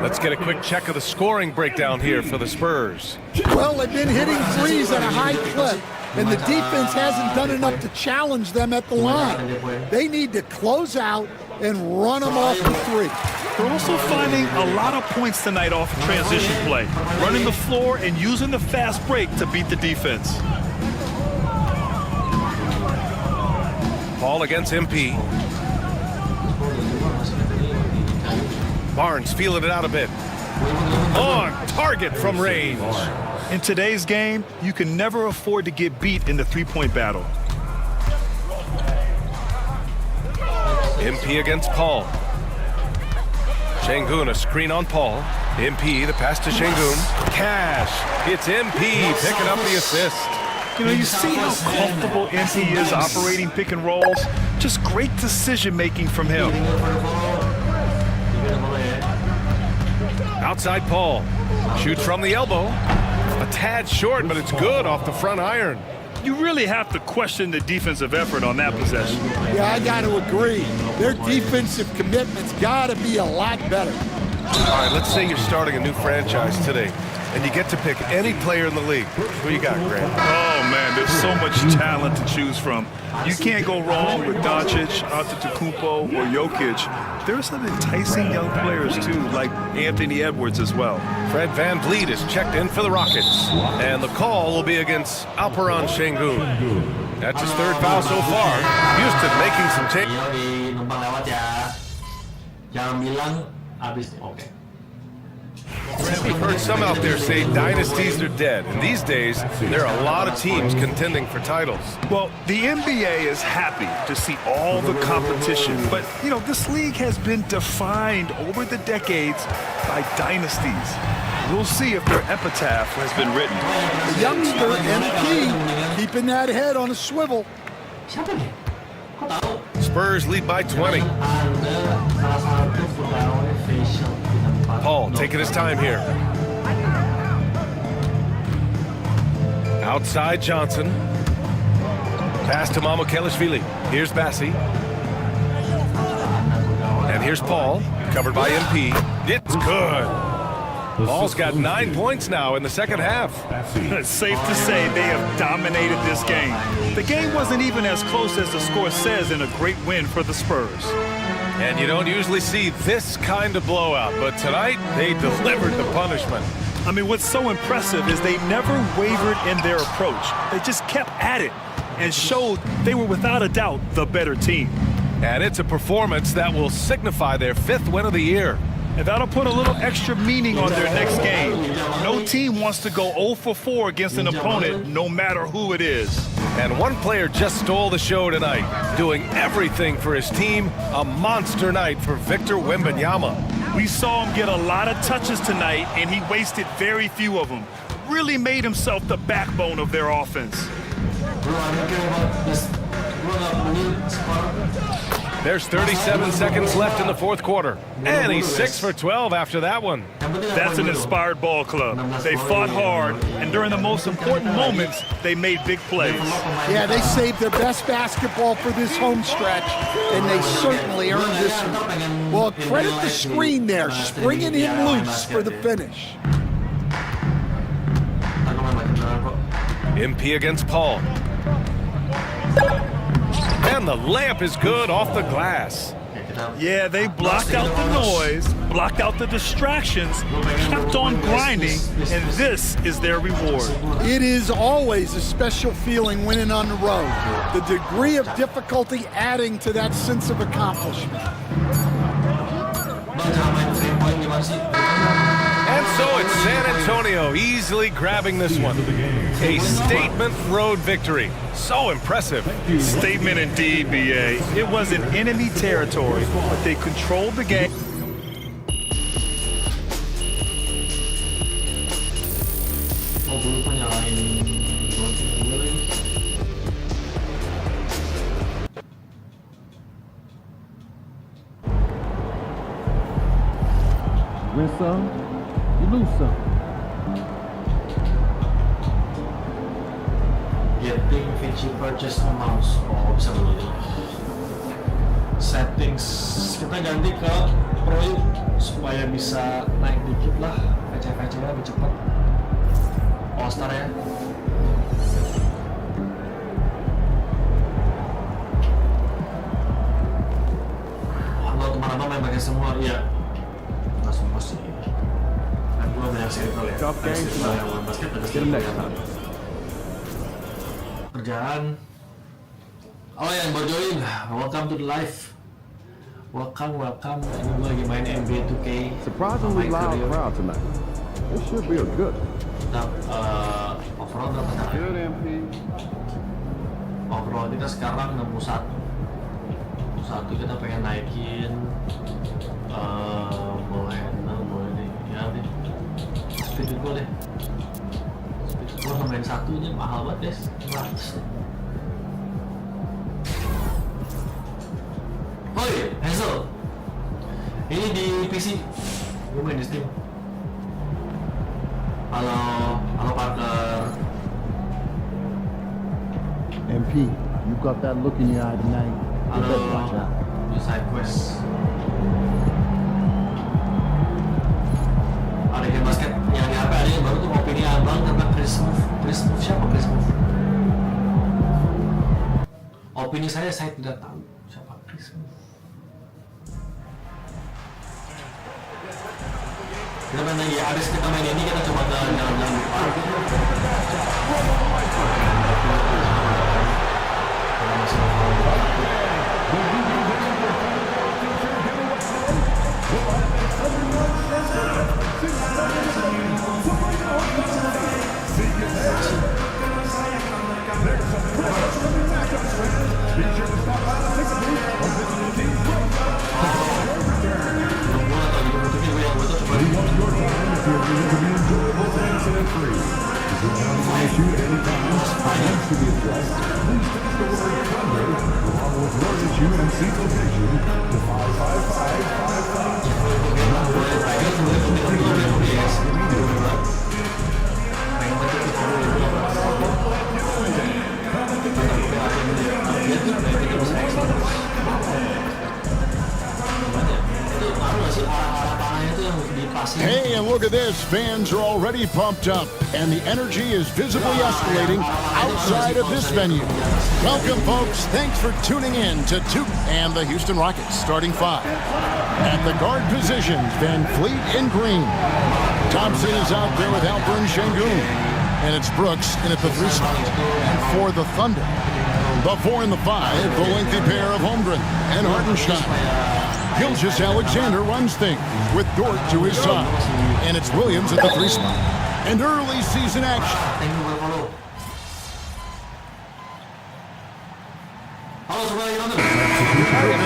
Let's get a quick check of the scoring breakdown here for the Spurs. Well, they've been hitting threes at a high clip, and the defense hasn't done enough to challenge them at the line. They need to close out and run them off the three. They're also finding a lot of points tonight off of transition play, running the floor and using the fast break to beat the defense. Ball against MP. Barnes feeling it out a bit. On target from range. In today's game, you can never afford to get beat in the three-point battle. MP against Paul. Şengün, a screen on Paul. MP, the pass to Şengün. Cash. It's MP picking up the assist. You know, you see how comfortable MP is operating pick and rolls. Just great decision-making from him. Outside Paul. Shoots from the elbow. A tad short, but it's good off the front iron. You really have to question the defensive effort on that possession. Yeah, I got to agree. Their defensive commitment's got to be a lot better. All right, let's say you're starting a new franchise today, and you get to pick any player in the league. Who you got, Grant? Oh, man, there's so much talent to choose from. You can't go wrong with Doncic, Antetokounmpo, or Jokic. There's some enticing young players, too, like Anthony Edwards as well. Fred VanVleet is checked in for the Rockets, and the call will be against Alperen Şengün. That's his third foul so far. Houston making some change. We've heard some out there say dynasties are dead, and these days there are a lot of teams contending for titles. Well, the NBA is happy to see all the competition, but you know, this league has been defined over the decades by dynasties. We'll see if their epitaph has been written. The youngster MP keeping that head on a swivel. Spurs lead by 20. Paul taking his time here. Outside Johnson. Pass to Mamukelashvili. Here's Bassi. And here's Paul, covered by MP. It's good. Paul's got 9 points now in the second half. It's safe to say they have dominated this game. The game wasn't even as close as the score says in a great win for the Spurs. And you don't usually see this kind of blowout, but tonight they delivered the punishment. I mean, what's so impressive is they never wavered in their approach. They just kept at it and showed they were without a doubt the better team. And it's a performance that will signify their 5th win of the year. And that'll put a little extra meaning on their next game. No team wants to go 0 for 4 against an opponent, no matter who it is. And one player just stole the show tonight, doing everything for his team. A monster night for Victor Wembanyama. We saw him get a lot of touches tonight, and he wasted very few of them. Really made himself the backbone of their offense. There's 37 seconds left in the fourth quarter. And he's 6 for 12 after that one. That's an inspired ball club. They fought hard, and during the most important moments, they made big plays. Yeah, they saved their best basketball for this home stretch, and they certainly earned this one. Well, credit the screen there, springing in loose for the finish. MP against Paul. And the layup is good off the glass. Yeah, they blocked out the noise, blocked out the distractions, kept on grinding, and this is their reward. It is always a special feeling winning on the road. The degree of difficulty adding to that sense of accomplishment. And so it's San Antonio easily grabbing this one. A statement road victory. So impressive. Statement indeed, BA. It was in enemy territory, but they controlled the game. Win some, you lose some. Getting VG purchase amounts. Oh, bisa dulu. Settings kita ganti ke Pro yuk, supaya bisa naik dikit lah VC-nya lebih cepat. All Star ya. Halo teman-teman, main pakai semua ya. Nggak semua sih. Kan gua banyak circle ya. Basket kerjaan. Oh yang baru join, welcome to the live. Welcome. Ini gue lagi main NBA 2K. Surprisingly loud crowd tonight. This should be a good. Nah, overall berapa sekarang? Good MP. Overall kita sekarang 61. 61 kita pengen naikin. Boleh deh. Ya deh. Speed gue deh. Gue main satunya mahal banget, guys. 100. Oh iya, Hazel. Ini di PC. Gue main di Steam. Halo Parker. MP, you got that look in your eye tonight. You better watch out. Di side quest. Ada game basket yang di HP ada yang baru tuh opini abang tentang Chris Move siapa Chris Move? Opini saya tidak tahu siapa Chris Move. Kita main lagi, habis kita main ini kita coba ke jalan-jalan di park. Kita masih Hey, and look at this. Fans are already pumped up, and the energy is visibly escalating outside of this venue. Welcome, folks. Thanks for tuning in to Duke and the Houston Rockets starting five. At the guard positions, Van Fleet in green. Thompson is out there with Alpern Şengün. And it's Brooks in at the 3 spot. And for the Thunder, the 4 and the 5, the lengthy pair of Holmgren and Hartenstein. Gilgeous-Alexander runs things with Dort to his side. And it's Williams at the 3 spot. And early season action.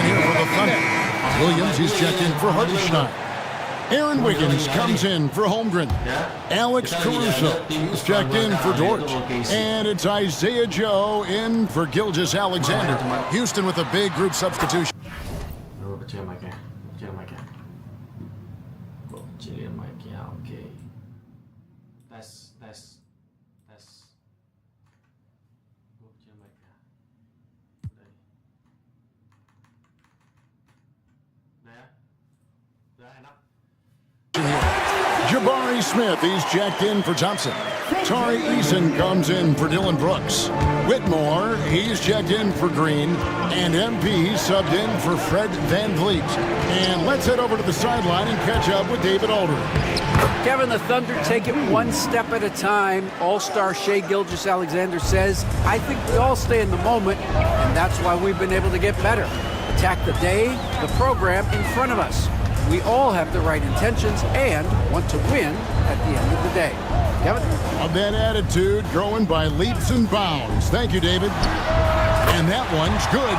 Here for the Thunder. Williams is checked in for Hartenstein. Aaron Wiggins comes in for Holmgren. Alex Caruso is checked in for Dort. And it's Isaiah Joe in for Gilgeous-Alexander. Houston with a big group substitution. Kecilin mic-nya. Kecilin mic-nya, oke. Tes. Kecilin mic-nya. Udah ya? Udah enak. Jabari Torrey Smith, he's checked in for Thompson. Tari Eason comes in for Dylan Brooks. Whitmore, he's checked in for Green. And MP subbed in for Fred Van Vliet. And let's head over to the sideline and catch up with David Aldridge. Kevin, the Thunder take it one step at a time. All-star Shai Gilgeous-Alexander says, I think we all stay in the moment, and that's why we've been able to get better. Attack the day, the program in front of us. We all have the right intentions and want to win at the end of the day. Kevin? Of that attitude growing by leaps and bounds. Thank you, David. And that one's good.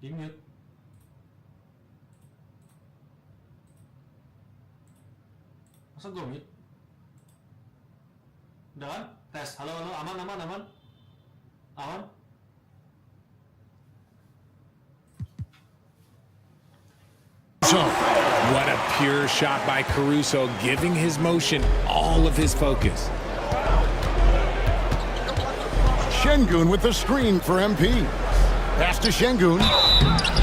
Di mute. Masa gue mute? Udah kan? Tes. Halo, halo. Aman, aman, aman. Aman. So, what a pure shot by Caruso, giving his motion all of his focus. Şengün with the screen for MP. Pass to Şengün.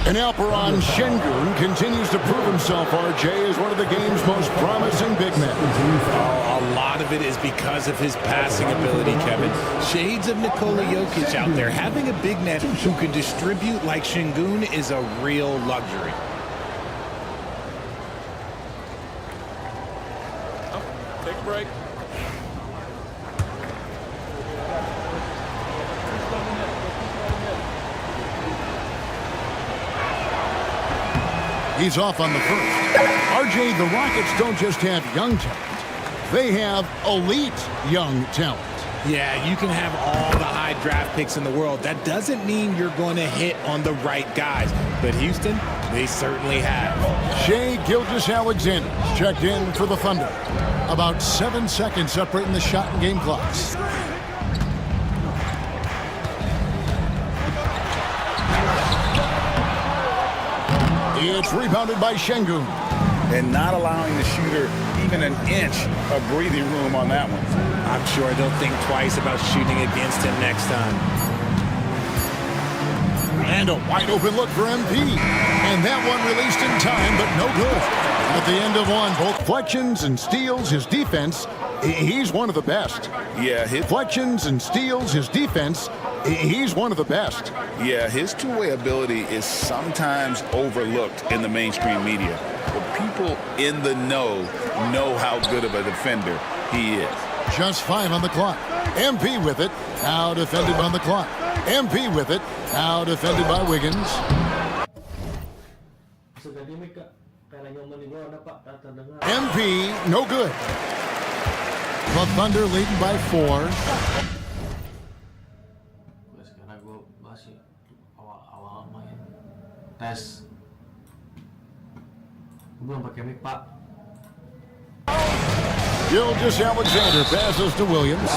And Alperen Şengün continues to prove himself, RJ, as one of the game's most promising big men. Oh, a lot of it is because of his passing ability, Kevin. Shades of Nikola Jokic out there. Having a big man who can distribute like Şengün is a real luxury. Take a break. He's off on the first. RJ, the Rockets don't just have young talent. They have elite young talent. Yeah, you can have all the high draft picks in the world. That doesn't mean you're going to hit on the right guys. But Houston, they certainly have. Shai Gilgeous-Alexander checked in for the Thunder. About 7 seconds separating the shot and game clocks. It's rebounded by Şengün. And not allowing the shooter even an inch of breathing room on that one. I'm sure they'll think twice about shooting against him next time. And a wide open look for MP. And that one released in time, but no good. At the end of one, both deflections and steals, his defense, he's one of the best. Yeah, his deflections and steals, his defense, he's one of the best. Yeah, his two-way ability is sometimes overlooked in the mainstream media. But people in the know how good of a defender he is. Just 5 on the clock. MP with it. Now defended on the clock. MP with it. Now defended by Wiggins. MP, no good. The Thunder leading by 4. Sekarang gue masih awal-awal main tes. Gue belum pakai mic, Pak. Gilgeous-Alexander passes to Williams.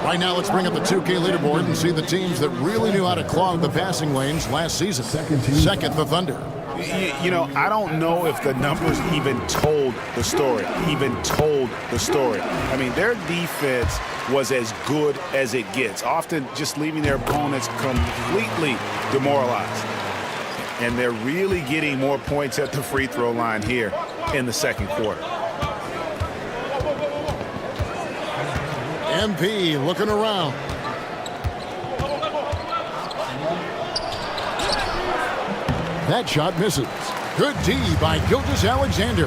Right now, let's bring up the 2K leaderboard and see the teams that really knew how to clog the passing lanes last season. Second, the Thunder. You know, I don't know if the numbers even told the story. I mean, their defense was as good as it gets, often just leaving their opponents completely demoralized. And they're really getting more points at the free throw line here in the second quarter. MP looking around. That shot misses. Good D by Gilgeous-Alexander.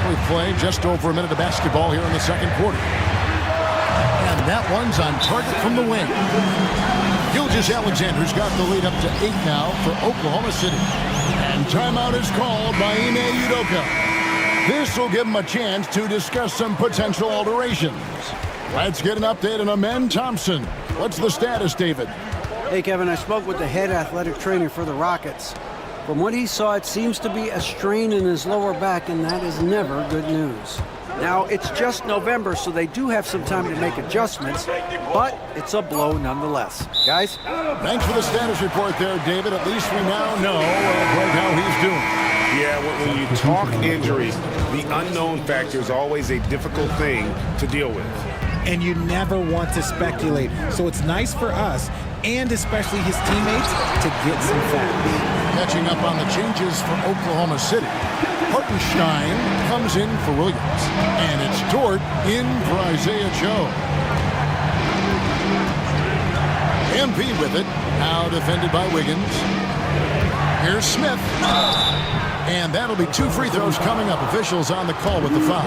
We play just over a minute of basketball here in the second quarter. And that one's on target from the wing. Gilgeous-Alexander's got the lead up to 8 now for Oklahoma City. And timeout is called by Ime Udoka. This will give him a chance to discuss some potential alterations. Let's get an update on Amen Thompson. What's the status, David? Hey, Kevin, I spoke with the head athletic trainer for the Rockets. From what he saw, it seems to be a strain in his lower back, and that is never good news. Now, it's just November, so they do have some time to make adjustments, but it's a blow nonetheless. Guys? Thanks for the status report there, David. At least we now know how he's doing. Yeah, when you talk injuries, the unknown factor is always a difficult thing to deal with. And you never want to speculate. So it's nice for us, and especially his teammates, to get some facts. Catching up on the changes for Oklahoma City. Hartenstein comes in for Williams. And it's Dort in for Isaiah Joe. MP with it. Now defended by Wiggins. Here's Smith. And that'll be 2 free throws coming up. Officials on the call with the foul.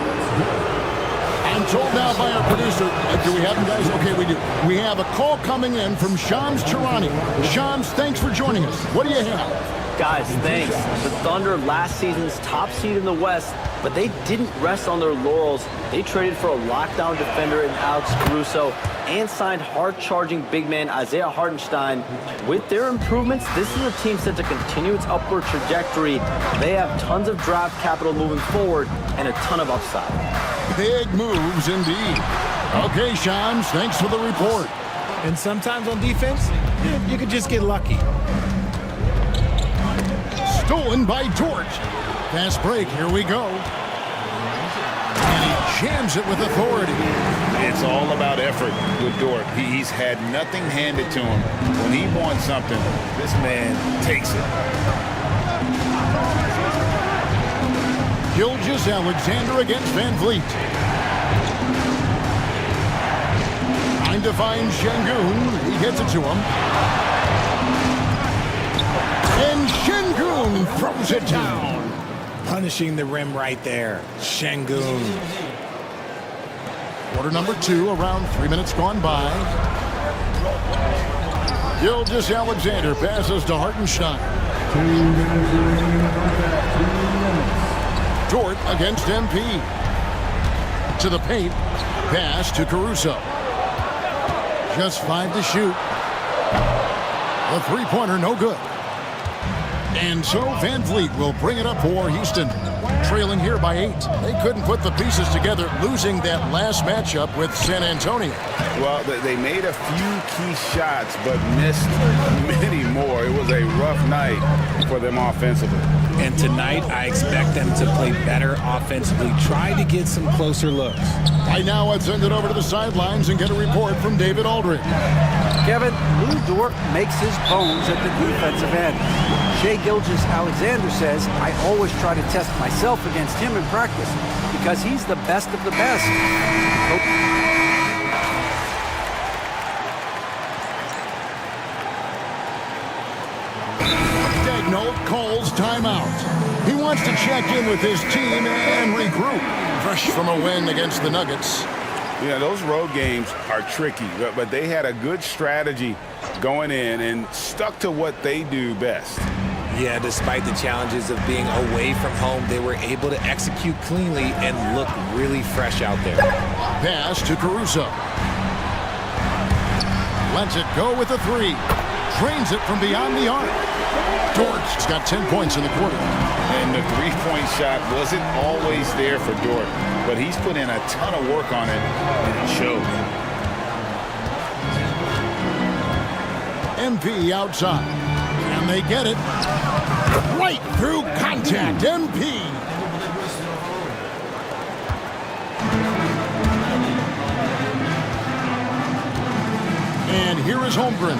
I'm told now by our producer, do we have them, guys? Okay, we do. We have a call coming in from Shams Charani. Shams, thanks for joining us. What do you have? Guys, thanks. The Thunder, last season's top seed in the West, but they didn't rest on their laurels. They traded for a lockdown defender in Alex Caruso and signed hard-charging big man Isaiah Hartenstein. With their improvements, this is a team set to continue its upward trajectory. They have tons of draft capital moving forward and a ton of upside. Big moves indeed. Okay, Shams, thanks for the report. And sometimes on defense, you could just get lucky. Stolen by Dort. Fast break, here we go. And he jams it with authority. It's all about effort with Dort. He's had nothing handed to him. When he wants something, this man takes it. Gilgeous Alexander against Van Vliet. Trying to find Şengün. He gets it to him. And Şengün throws it down. Punishing the rim right there. Şengün. Quarter number 2, around 3 minutes gone by. Gilgeous Alexander passes to Hartenstein. Dort against MP. To the paint. Pass to Caruso. Just 5 to shoot. The three-pointer no good. And so Van Vliet will bring it up for Houston. Trailing here by 8. They couldn't put the pieces together, losing that last matchup with San Antonio. Well, they made a few key shots, but missed many more. It was a rough night for them offensively. And tonight, I expect them to play better offensively. Try to get some closer looks. Right now, let's send it over to the sidelines and get a report from David Aldridge. Kevin, Lou Dort makes his bones at the defensive end. Shai Gilgeous-Alexander says, I always try to test myself against him in practice because he's the best of the best. Daigneault calls timeout. He wants to check in with his team and regroup. Fresh from a win against the Nuggets. Yeah, those road games are tricky, but they had a good strategy going in and stuck to what they do best. Yeah, despite the challenges of being away from home, they were able to execute cleanly and look really fresh out there. Pass to Caruso. Lets it go with a 3. Drains it from beyond the arc. Dort's got 10 points in the quarter. And the three-point shot wasn't always there for Dort, but he's put in a ton of work on it, and it showed. MP outside. And they get it. Right through contact. MP. And here is Holmgren.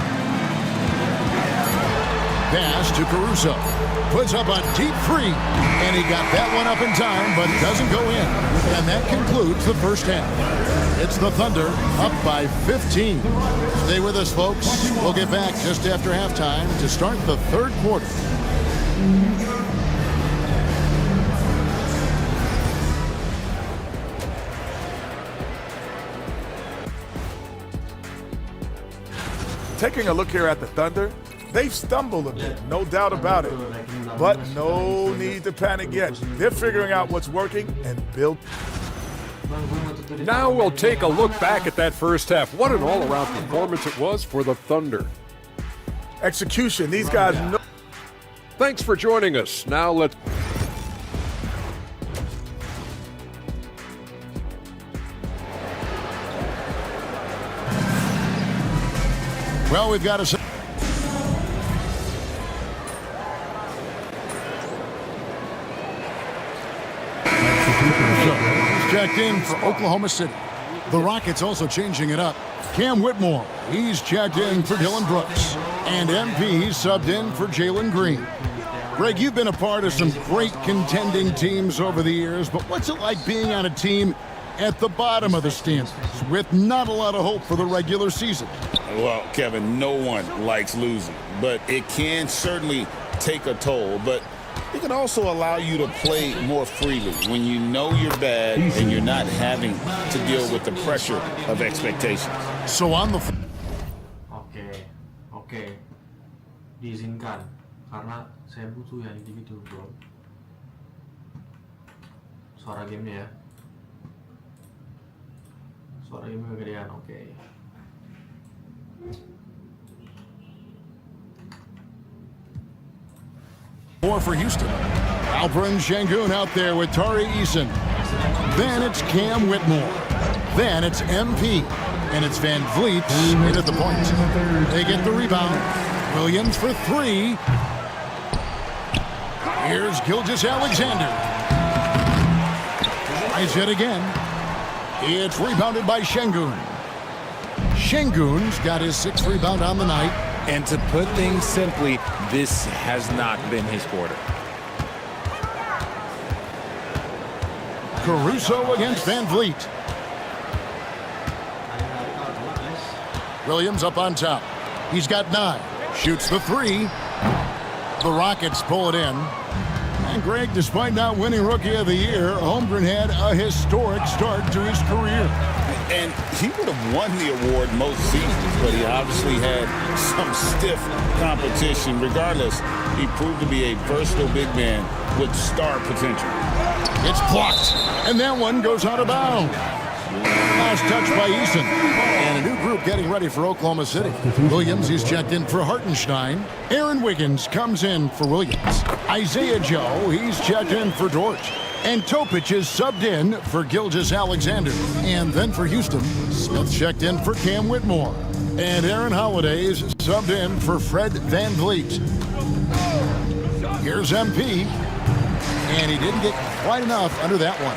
Pass to Caruso. Puts up a deep 3. And he got that one up in time, but doesn't go in. And that concludes the first half. It's the Thunder up by 15. Stay with us, folks. We'll get back just after halftime to start the third quarter. Taking a look here at the Thunder, they've stumbled a bit, no doubt about it. But no need to panic yet. They're figuring out what's working and build. Now we'll take a look back at that first half. What an all-around performance it was for the Thunder. Execution, these guys know. Thanks for joining us. Now let's... Well, we've got to... checked in for Oklahoma City. The Rockets also changing it up. Cam Whitmore, he's checked in for Dylan Brooks. And MP subbed in for Jalen Green. Greg, you've been a part of some great contending teams over the years, but what's it like being on a team at the bottom of the standings with not a lot of hope for the regular season? Well, Kevin, no one likes losing, but it can certainly take a toll. But it can also allow you to play more freely when you know you're bad and you're not having to deal with the pressure of expectations. So on the Oke. Diizinkan karena saya butuh yang gitu, bro. Suara gamenya ya. Suara game kegedean, oke. More for Houston. Alperen Sengun out there with Tari Eason. Then it's Cam Whitmore. Then it's MP. And it's Van Vliet right at the point. They get the rebound. Williams for three. Here's Gilgeous Alexander. Tries it again. It's rebounded by Sengun. Sengun's got his sixth rebound on the night. And to put things simply, this has not been his quarter. Caruso against Van Vliet. Williams up on top. He's got 9. Shoots the 3. The Rockets pull it in. And Greg, despite not winning Rookie of the Year, Holmgren had a historic start to his career. And he would have won the award most seasons, but he obviously had some stiff competition. Regardless, he proved to be a versatile big man with star potential. It's blocked, and that one goes out of bounds. Last touch by Eason. And a new group getting ready for Oklahoma City. Williams, he's checked in for Hartenstein. Aaron Wiggins comes in for Williams. Isaiah Joe, he's checked in for Dort. And Topic is subbed in for Gilgeous Alexander. And then for Houston, Smith checked in for Cam Whitmore. And Aaron Holiday is subbed in for Fred Van Vliet. Here's MP. And he didn't get quite enough under that one.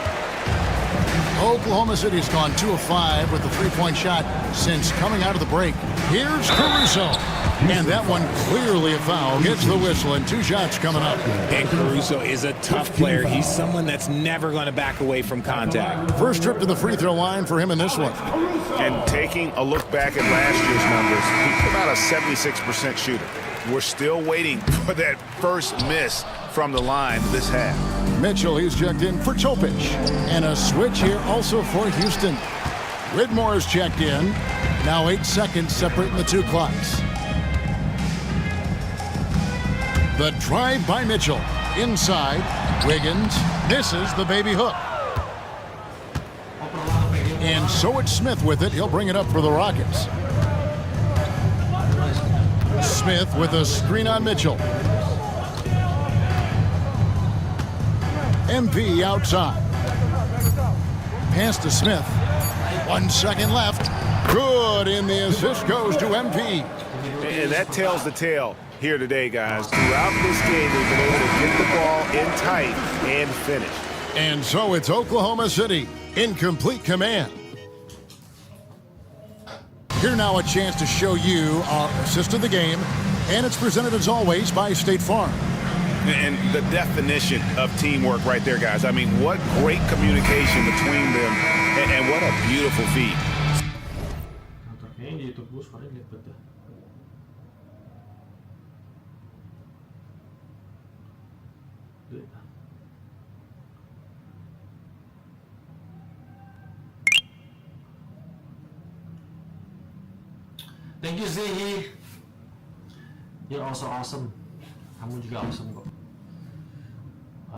Oklahoma City's gone 2 of 5 with the three-point shot since coming out of the break. Here's Caruso. And that one clearly a foul. Gets the whistle and 2 shots coming up. And Caruso is a tough player. He's someone that's never going to back away from contact. First trip to the free throw line for him in this one. And taking a look back at last year's numbers, he's about a 76% shooter. We're still waiting for that first miss from the line this half. Mitchell, he's checked in for Topic. And a switch here also for Houston. Whitmore is checked in. Now 8 seconds separating the 2 clocks. The drive by Mitchell. Inside. Wiggins misses the baby hook. And so it's Smith with it. He'll bring it up for the Rockets. Smith with a screen on Mitchell. MP outside. Pass to Smith. 1 second left. Good, and the assist goes to MP. And that tells the tale here today, guys. Throughout this game, they've been able to get the ball in tight and finish. And so it's Oklahoma City in complete command. Here now a chance to show you our assist of the game, and it's presented as always by State Farm. And the definition of teamwork right there, guys. I mean, what great communication between them, and what a beautiful feat. Thank you, Zehi. You're also awesome. Kamu juga awesome kok.